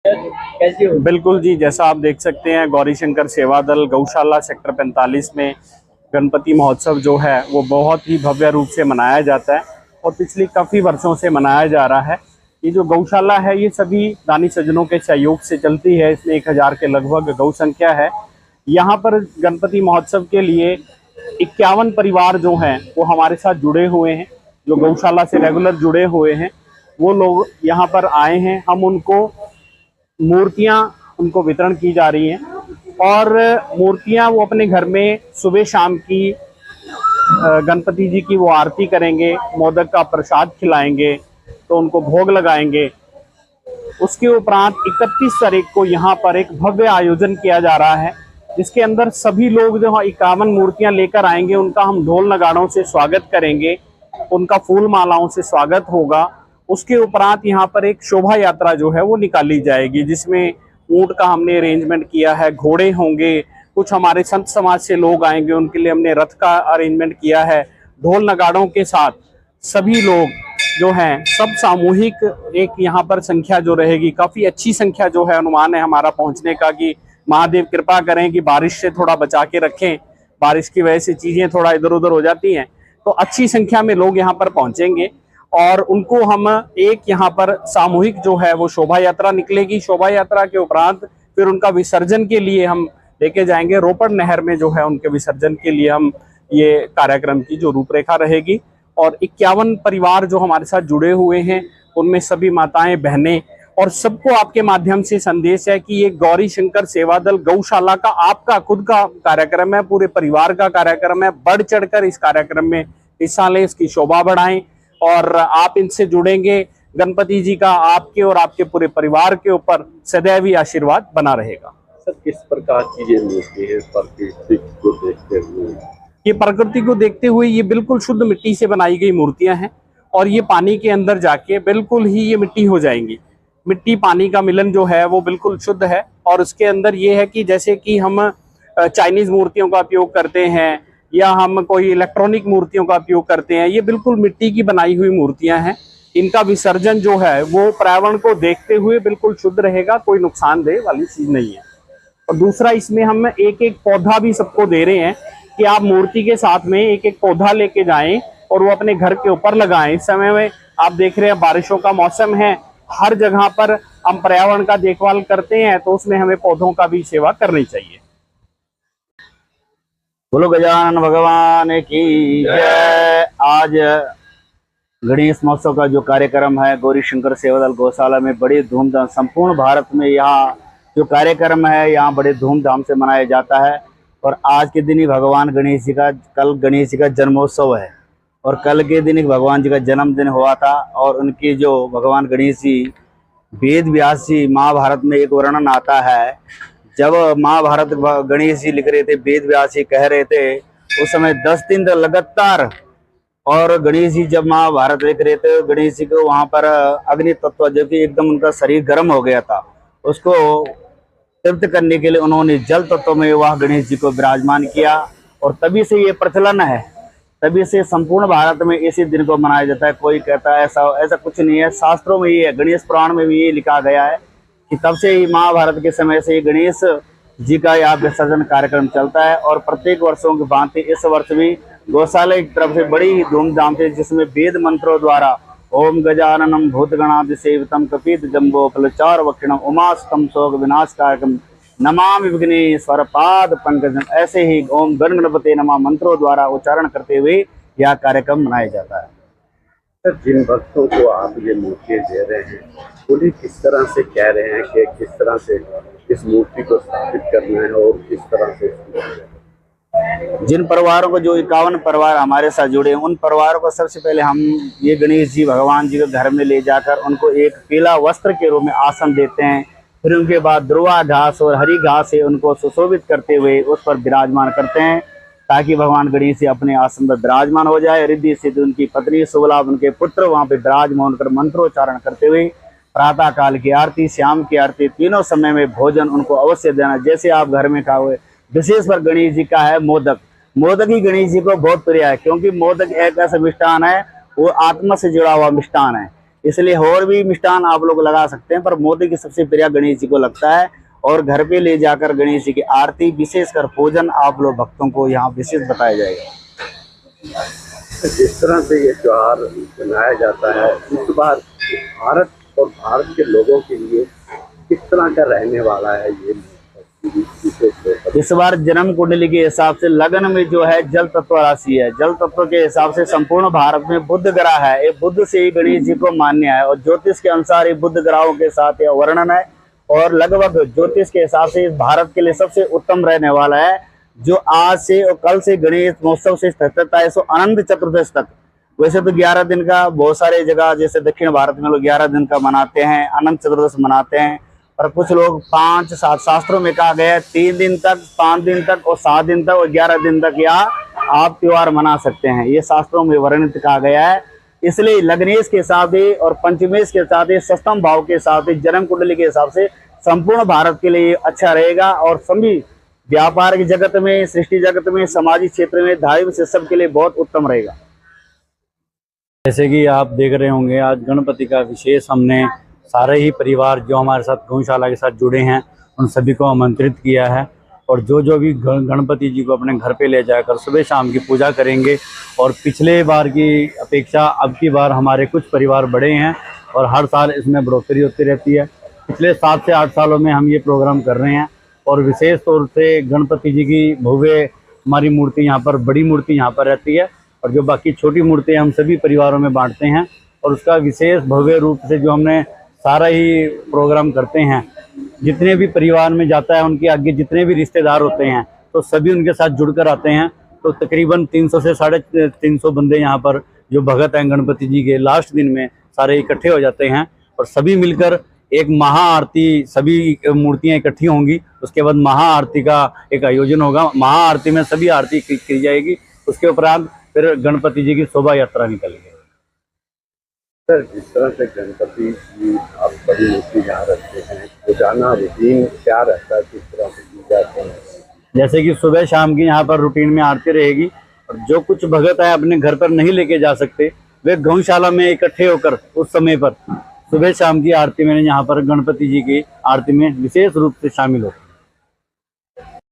कैसी हो? बिल्कुल जी, जैसा आप देख सकते हैं गौरी शंकर सेवा दल गौशाला सेक्टर 45 में गणपति महोत्सव जो है वो बहुत ही भव्य रूप से मनाया जाता है और पिछले काफ़ी वर्षों से मनाया जा रहा है। ये जो गौशाला है ये सभी दानी सज्जनों के सहयोग से चलती है। इसमें 1000 के लगभग गौ संख्या है। यहाँ पर गणपति महोत्सव के लिए 51 परिवार जो हैं वो हमारे साथ जुड़े हुए हैं, जो गौशाला से रेगुलर जुड़े हुए हैं। वो लोग यहाँ पर आए हैं, हम उनको मूर्तियां उनको वितरण की जा रही हैं और मूर्तियां वो अपने घर में सुबह शाम की गणपति जी की वो आरती करेंगे, मोदक का प्रसाद खिलाएंगे, तो उनको भोग लगाएंगे। उसके उपरांत 31 तारीख को यहाँ पर एक भव्य आयोजन किया जा रहा है, जिसके अंदर सभी लोग जो 51 मूर्तियां लेकर आएंगे उनका हम ढोल नगाड़ों से स्वागत करेंगे, उनका फूल मालाओं से स्वागत होगा। उसके उपरांत यहाँ पर एक शोभा यात्रा जो है वो निकाली जाएगी, जिसमें ऊंट का हमने अरेंजमेंट किया है, घोड़े होंगे, कुछ हमारे संत समाज से लोग आएंगे, उनके लिए हमने रथ का अरेंजमेंट किया है। ढोल नगाड़ों के साथ सभी लोग जो हैं सब सामूहिक एक यहाँ पर संख्या जो रहेगी, काफ़ी अच्छी संख्या जो है, अनुमान है हमारा पहुँचने का कि महादेव कृपा करें कि बारिश से थोड़ा बचा के रखें। बारिश की वजह से चीज़ें थोड़ा इधर उधर हो जाती हैं, तो अच्छी संख्या में लोग यहाँ पर पहुँचेंगे और उनको हम एक यहाँ पर सामूहिक जो है वो शोभा यात्रा निकलेगी। शोभा यात्रा के उपरांत फिर उनका विसर्जन के लिए हम लेके जाएंगे रोपड़ नहर में, जो है उनके विसर्जन के लिए हम ये कार्यक्रम की जो रूपरेखा रहेगी। और 51 परिवार जो हमारे साथ जुड़े हुए हैं उनमें सभी माताएं, बहनें और सबको आपके माध्यम से संदेश है कि ये गौरी शंकर सेवा दल गौशाला का आपका खुद का कार्यक्रम है, पूरे परिवार का कार्यक्रम है। बढ़ चढ़कर इस कार्यक्रम में हिस्सा लें, इसकी शोभा बढ़ाएं और आप इनसे जुड़ेंगे। गणपति जी का आपके और आपके पूरे परिवार के ऊपर सदैव ही आशीर्वाद बना रहेगा। सर, किस प्रकार की ये मूर्ति है? प्रकृति को देखते हुए, ये प्रकृति को देखते हुए ये बिल्कुल शुद्ध मिट्टी से बनाई गई मूर्तियां हैं और ये पानी के अंदर जाके बिल्कुल ही ये मिट्टी हो जाएंगी। मिट्टी पानी का मिलन जो है वो बिल्कुल शुद्ध है और उसके अंदर ये है कि जैसे कि हम चाइनीज मूर्तियों का उपयोग करते हैं या हम कोई इलेक्ट्रॉनिक मूर्तियों का उपयोग करते हैं, ये बिल्कुल मिट्टी की बनाई हुई मूर्तियां हैं। इनका विसर्जन जो है वो पर्यावरण को देखते हुए बिल्कुल शुद्ध रहेगा, कोई नुकसानदेह वाली चीज नहीं है। और दूसरा, इसमें हम एक एक पौधा भी सबको दे रहे हैं कि आप मूर्ति के साथ में एक एक पौधा लेके जाएं और वो अपने घर के ऊपर लगाएं। इस समय में आप देख रहे हैं बारिशों का मौसम है, हर जगह पर हम पर्यावरण का देखभाल करते हैं, तो उसमें हमें पौधों का भी सेवा करनी चाहिए। बोलो गजानन भगवान की जय। आज गणेश महोत्सव का जो कार्यक्रम है गौरी शंकर सेवा दल गौशाला में बड़े धूमधाम, संपूर्ण भारत में यहाँ जो कार्यक्रम है यहाँ बड़े धूमधाम से मनाया जाता है। और आज के दिन ही भगवान गणेश जी का, कल गणेश जी का जन्मोत्सव है और कल के दिन ही भगवान जी का जन्मदिन हुआ था। और उनकी जो भगवान गणेश जी, वेद व्यास जी, महाभारत में एक वर्णन आता है, जब महाभारत गणेश जी लिख रहे थे, वेद व्यास जी कह रहे थे, उस समय 10 दिन तक लगातार, और गणेश जी जब महाभारत लिख रहे थे गणेश जी को वहां पर अग्नि तत्व, जबकि एकदम उनका शरीर गर्म हो गया था, उसको तृप्त करने के लिए उन्होंने जल तत्व में वह गणेश जी को विराजमान किया। और तभी से ये प्रचलन है, तभी से संपूर्ण भारत में इसी दिन को मनाया जाता है। कोई कहता है ऐसा कुछ नहीं है, शास्त्रों में ये है, गणेश पुराण में भी ये लिखा गया है कि तब से ही महाभारत के समय से गणेश जी का यहाँ विसर्जन कार्यक्रम चलता है। और प्रत्येक वर्षों की भांति इस वर्ष भी गौशाला की तरफ से बड़ी ही धूमधाम से, जिसमें वेद मंत्रों द्वारा ओम गजाननम भूतगणादि सेवितम कपित जम्बो फलचार वक्षिणम उमास्तम शोक विनाश कार्यक्रम नमामि विघ्नेश्वर पाद पंकजम, ऐसे ही ओम गणपते नमः मंत्रों द्वारा उच्चारण करते हुए यह कार्यक्रम मनाया जाता है। सर, जिन भक्तों को आप ये मूर्ति दे रहे हैं उन्हें किस तरह से कह रहे हैं कि किस तरह से इस मूर्ति को स्थापित करना है और किस तरह से? जिन परिवारों को, जो 51 परिवार हमारे साथ जुड़े हैं, उन परिवारों को सबसे पहले हम ये गणेश जी भगवान जी को घर में ले जाकर उनको एक पीला वस्त्र के रूप में आसन देते हैं। फिर उनके बाद दुर्वा घास और हरी घास से उनको सुशोभित करते हुए उस पर विराजमान करते हैं, ताकि भगवान गणेश जी अपने आसन पर विराजमान हो जाए। रिद्धि सिद्धि उनकी पत्नी सुबलाभ, उनके पुत्र वहाँ पे विराजमान कर मंत्रोच्चारण करते हुए प्रातः काल की आरती, शाम की आरती, तीनों समय में भोजन उनको अवश्य देना। जैसे आप घर में खाओगे, विशेष पर गणेश जी का है मोदक। मोदक ही गणेश जी को बहुत प्रिय है, क्योंकि मोदक एक ऐसा मिष्ठान है, वो आत्मा से जुड़ा हुआ मिष्ठान है। इसलिए और भी मिष्ठान आप लोग लगा सकते हैं, पर मोदी की सबसे प्रिय गणेश जी को लगता है। और घर पे ले जाकर गणेश जी की आरती, विशेषकर पूजन आप लोग भक्तों को यहाँ विशेष बताया जाएगा। जिस तरह से ये त्योहार मनाया जाता है, इस बार भारत और भारत के लोगों के लिए किस तरह का रहने वाला है ये विशेष? इस बार जन्म कुंडली के हिसाब से लगन में जो है जल तत्व राशि है, जल तत्व के हिसाब से संपूर्ण भारत में बुध ग्रह है। ये बुध से ही गणेश जी को मान्य है और ज्योतिष के अनुसार ये बुध ग्रहों के साथ यह वर्णन है। और लगभग ज्योतिष के हिसाब से भारत के लिए सबसे उत्तम रहने वाला है, जो आज से और कल से गणेश महोत्सव से 27 अनंत चतुर्दशी तक। वैसे तो 11 दिन का बहुत सारे जगह जैसे दक्षिण भारत में लोग 11 दिन का मनाते हैं, अनंत चतुर्दशी मनाते हैं, पर कुछ लोग 5-7 शास्त्रों में कहा गया है 3 दिन तक, 5 दिन तक और 7 दिन तक और 11 दिन तक यहाँ आप त्योहार मना सकते हैं। ये शास्त्रों में वर्णित कहा गया है। इसलिए लग्नेश के साथ ही और पंचमेश के साथ ही सप्तम भाव के साथ ही जन्म कुंडली के हिसाब से संपूर्ण भारत के लिए अच्छा रहेगा। और सभी व्यापार की जगत में, सृष्टि जगत में, सामाजिक क्षेत्र में, धार्मिक से सबके लिए बहुत उत्तम रहेगा। जैसे कि आप देख रहे होंगे, आज गणपति का विशेष हमने सारे ही परिवार जो हमारे साथ गौशाला के साथ जुड़े हैं उन सभी को आमंत्रित किया है। और जो भी गणपति जी को अपने घर पे ले जाकर सुबह शाम की पूजा करेंगे। और पिछले बार की अपेक्षा अब की बार हमारे कुछ परिवार बड़े हैं और हर साल इसमें बढ़ोतरी होती रहती है। पिछले 7 से 8 सालों में हम ये प्रोग्राम कर रहे हैं और विशेष तौर से गणपति जी की भव्य हमारी मूर्ति यहाँ पर, बड़ी मूर्ति यहाँ पर रहती है और जो बाकी छोटी मूर्तियाँ हम सभी परिवारों में बांटते हैं। और उसका विशेष भव्य रूप से जो हमने सारा ही प्रोग्राम करते हैं, जितने भी परिवार में जाता है उनके आगे जितने भी रिश्तेदार होते हैं तो सभी उनके साथ जुड़कर आते हैं। तो तकरीबन 300 से 350 बंदे यहाँ पर जो भगत हैं गणपति जी के लास्ट दिन में सारे इकट्ठे हो जाते हैं और सभी मिलकर एक महाआरती, सभी मूर्तियाँ इकट्ठी होंगी। उसके बाद महाआरती का एक आयोजन होगा। महाआरती में सभी आरती की जाएगी। उसके उपरांत फिर गणपति जी की शोभा यात्रा निकलेगी। सर, जिस तरह से गणपति जी आप बड़ी मूर्ति यहाँ रखते हैं, रोजाना रूटीन क्या रहता है, किस तरह से की जाते हैं? जैसे कि सुबह शाम की यहाँ पर रूटीन में आरती रहेगी और जो कुछ भगत है अपने घर पर नहीं लेके जा सकते, वे गौशाला में इकट्ठे होकर उस समय पर सुबह शाम की आरती में यहाँ पर गणपति जी की आरती में विशेष रूप से शामिल होते हैं।